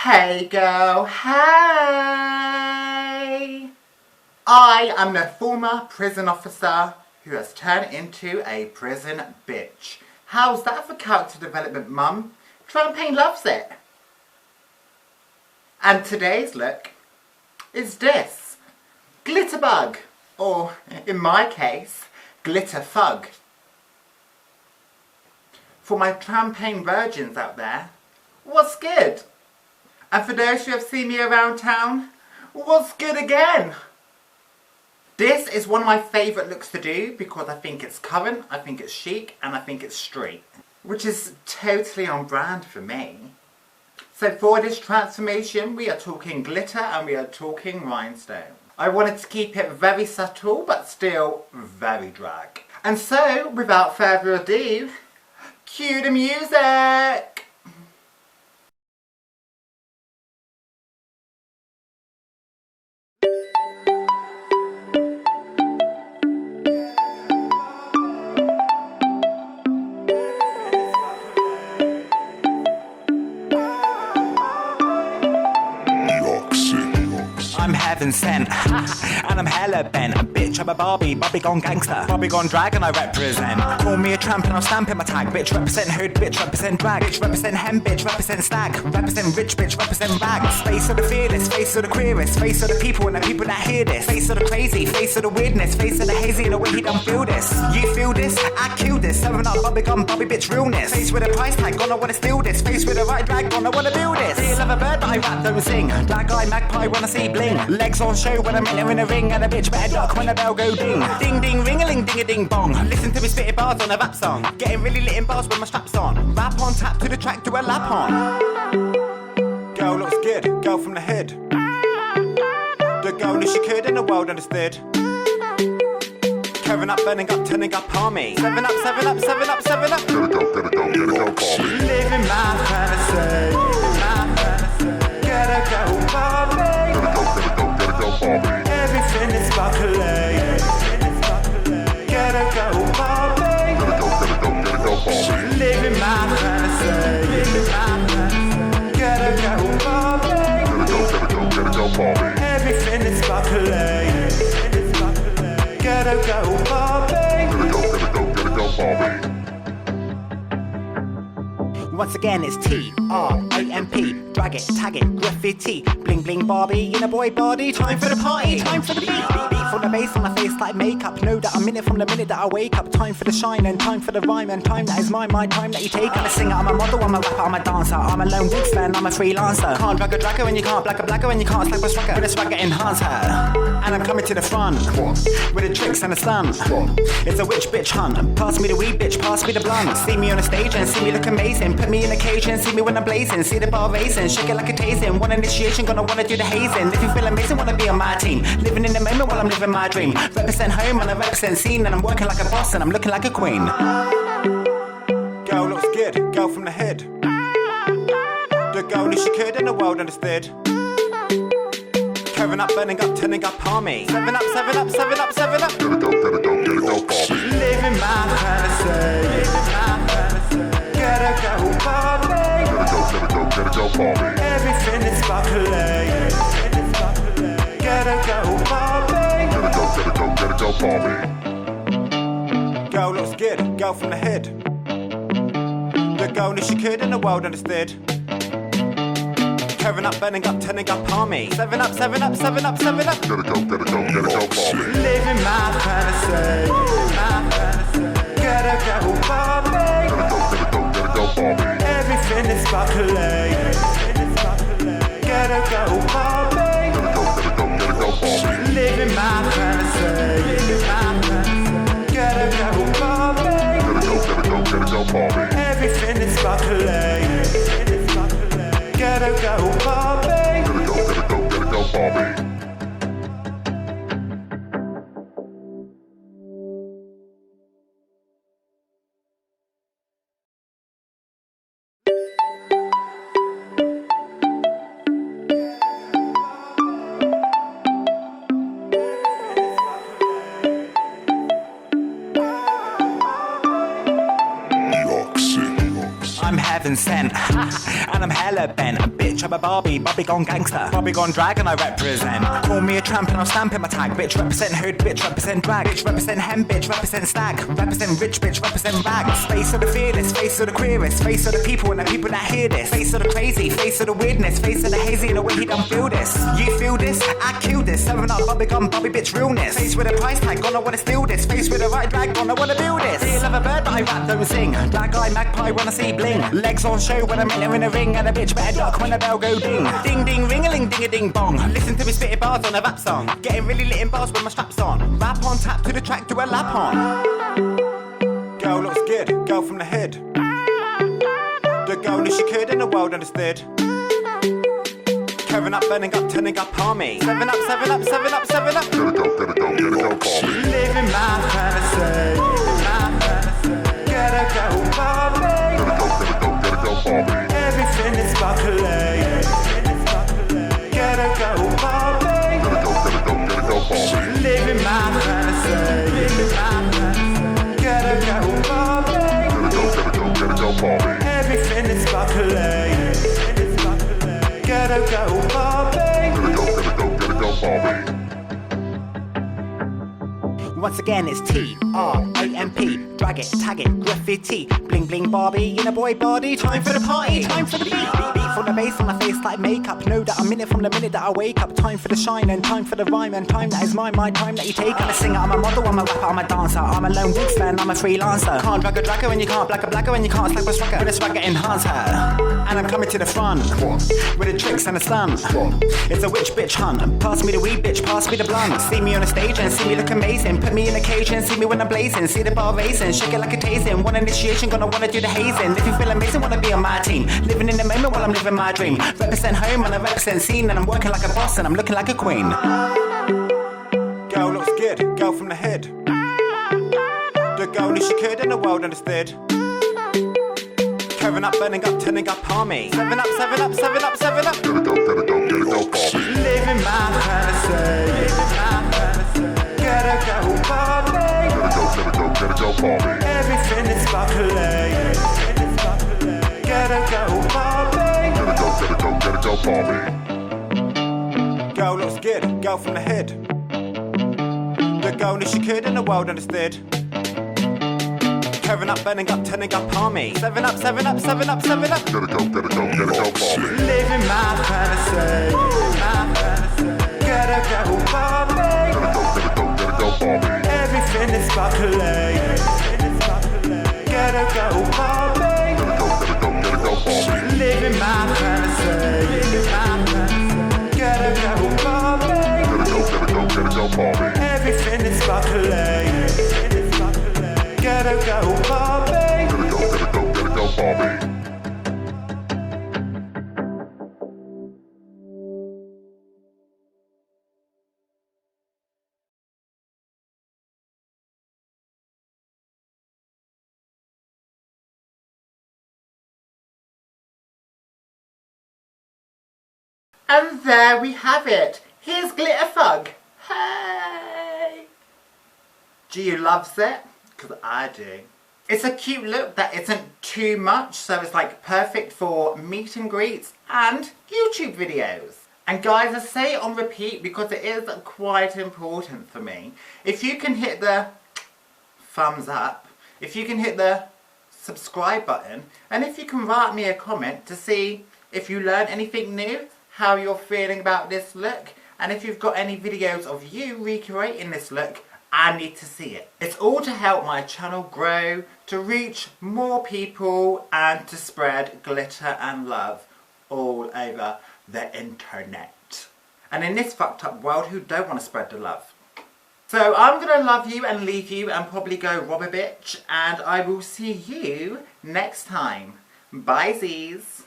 Hey girl, hey! I am the former prison officer who has turned into a prison bitch. How's that for character development, mum? Trampagne loves it. And today's look is this. Glitter bug, or in my case, glitter thug. For my Trampagne virgins out there, what's good? And for those who have seen me around town, what's good again? This is one of my favourite looks to do because I think it's current, I think it's chic, and I think it's street. Which is totally on brand for me. So for this transformation, we are talking glitter and we are talking rhinestone. I wanted to keep it very subtle, but still very drag. And so, without further ado, cue the music! I'm heaven sent, and I'm hella bent. A bitch, I'm a Barbie, Barbie gone gangster, Barbie gone drag, and I represent. Call me a tramp and I'll stamp in my tag. Bitch represent hood, bitch represent drag, bitch represent hem, bitch represent stag, represent rich, bitch represent rags. Face of the fearless, face of the queerest, face of the people and the people that hear this. Face of the crazy, face of the weirdness, face of the hazy and the way he don't feel this. You feel this? I kill this. Serving up Barbie gone, Barbie bitch realness. Face with a price tag, gonna wanna steal this. Face with a right drag, gonna wanna build this. Feel of a bird, but I rap, don't sing. Drag eye, magpie, wanna see bling. Legs on show when I'm in a ring, and a bitch better duck when the bell go ding. Ding ding ring-a-ling ding-a-ding bong. Listen to me spitting bars on a rap song. Getting really lit in bars with my straps on. Rap on tap to the track, do a lap on. Girl looks good, girl from the hood. The girl knew she could and the world understood. Curving up, burning up, turning up army. 7 up, 7 up, 7 up, 7 up. Gotta go, Barbie. Living my fantasy. Gotta go, Barbie. Everything is sparkling. Gotta go, Barbie. Living my fantasy. Gotta go, Barbie. Everything is sparkling. Gotta go, Barbie. Once again, it's T-R-A-M-P. Drag it, tag it, graffiti. Bling bling Barbie in a boy body. Time for the party, time for the beat. Beat from the bass on my face like makeup. Know that I'm in it from the minute that I wake up. Time for the shine and time for the rhyme and time that is mine. My time that you take. I'm a singer, I'm a model, I'm a rapper, I'm a dancer. I'm a lone wolf fan, I'm a freelancer. Can't drag a dragger when you can't black a blacker when you can't slap a swagger. With a swagger enhancer. And I'm coming to the front with the tricks and the stunt. It's a witch bitch hunt. Pass me the weed bitch, pass me the blunt. See me on the stage and see me look amazing. Put me in a cage and see me when I'm blazing. See the bar racing, shake it like a tasting. One initiation, gonna wanna do the hazing. If you feel amazing, wanna be on my team. Living in the moment while I'm living my dream. Represent home and I represent scene. And I'm working like a boss and I'm looking like a queen. Girl looks good, girl from the hood. The girl knew she could and the world understood. Curving up, burning up, turning up army. 7 up, 7 up, 7 up, 7 up. Gotta go, Barbie. Living my fantasy. Gotta go, Barbie. Gotta go, Barbie. Everything is sparkling. Gotta go, Barbie. Gotta go, Barbie. Girl looks good, girl from the hood. The girl knew she could and the world understood. Curving up, burning up, turning up army. 7 up, 7 up, 7 up, 7 up. Gotta go, Barbie. Living my fantasy. Gotta go, Barbie. Gotta go, Barbie. Everything is sparkling. Gotta go, Barbie. Gotta go, Barbie. Living my fantasy. Gotta go, Barbie. Gotta go, Barbie. Everything is sparkling. Gotta go, Barbie. Gotta go, Barbie. heaven sent. And I'm hella bent. Bitch, I'm a Barbie, Barbie gone gangster, Barbie gone drag, and I represent. Call me a tramp and I'll stamp in my tag. Bitch, represent hood, bitch, represent drag. Bitch, represent hem, bitch, represent stag. Represent rich, bitch, represent rags. Face of the fearless, face of the queerest, face of the people and the people that hear this. Face of the crazy, face of the weirdness, face of the hazy and the way he done feel this. You feel this? I kill this. 7 up, Bobby gun, Bobby bitch realness. Face with a price tag, gonna wanna steal this. Face with a right drag, gonna wanna build this. Do you love a bird that I rap, don't sing? Black eye magpie when I see bling. Legs on show when I'm in a ring, and a bitch better duck when the bell go ding. Ding ding ring-a-ling ding-a-ding bong. Listen to me spitting bars on a rap song. Getting really lit in bars with my straps on. Rap on tap to the track, do a lap on. Girl looks good, girl from the hood. The girl knew she could and the world understood. Curving up, burning up, turning up army. 7 up, 7 up, 7 up, 7 up. Gotta go, Barbie. Living my fantasy. Gotta go, Barbie. Gotta go, Barbie. Everything is sparkling. Gotta go, Barbie. Gotta go, Barbie. Living my fantasy. Gotta go, Barbie. Gotta go, Barbie. Everything is sparkling. Gotta go, Barbie. Gotta go, Barbie. Once again, it's T-R-A-M-P. Drag it, tag it, graffiti. Bling bling Barbie in a boy body. Time for the party, time for the beat. Beat from the bass on my face like makeup. Know that I'm in it from the minute that I wake up. Time for the shine and time for the rhyme and time that is mine. My time that you take. I'm a singer, I'm a model, I'm a rapper, I'm a dancer. I'm a lone wolf man, I'm a freelancer. Can't drag a dragger when you can't black a blacker when you can't slap a swagger. With a swagger enhancer. And I'm coming to the front with the tricks and the stunt. It's a witch bitch hunt. Pass me the weed bitch, pass me the blunt. See me on the stage and see me look amazing. Put me in a cage and see me when I'm blazing. See the bar racing, shake it like a tasting. One initiation, gonna wanna do the hazing. If you feel amazing, wanna be on my team. Living in the moment while I'm living my dream. Represent home and I represent scene. And I'm working like a boss and I'm looking like a queen. Girl looks good, girl from the hood. The girl knew she could and the world understood. Curving up, burning up, turning up army. 7 up, 7 up, 7 up, 7 up. Gotta go, Barbie. Living my fantasy. Gotta go, Barbie. Gotta go, Barbie. Everything is sparkling. Gotta go, Barbie. Gotta go, Barbie. Girl looks good, girl from the hood. The girl knew she could and the world understood. Curving up, burning up, turning up army. 7 up, 7 up, 7 up, 7 up. Gotta go, Barbie. Living my fantasy. Gotta go, Barbie. Gotta go, Barbie. Everything is sparkling. Gotta go, Barbie. Gotta go, Barbie. Living my fantasy. Gotta go, Barbie. Gotta go, Barbie. Everything is sparkling. Gotta go, Barbie. Gotta go, Barbie. And there we have it. Here's Glitter Thug. Hey! Do you love it? Because I do. It's a cute look that isn't too much, so it's like perfect for meet and greets and YouTube videos. And guys, I say it on repeat because it is quite important for me. If you can hit the thumbs up, if you can hit the subscribe button, and if you can write me a comment to see if you learned anything new, how you're feeling about this look, and if you've got any videos of you recreating this look, I need to see it. It's all to help my channel grow, to reach more people, and to spread glitter and love all over the internet. And in this fucked up world, who don't want to spread the love? So I'm gonna love you and leave you and probably go rob a bitch, and I will see you next time. Bye, Z's.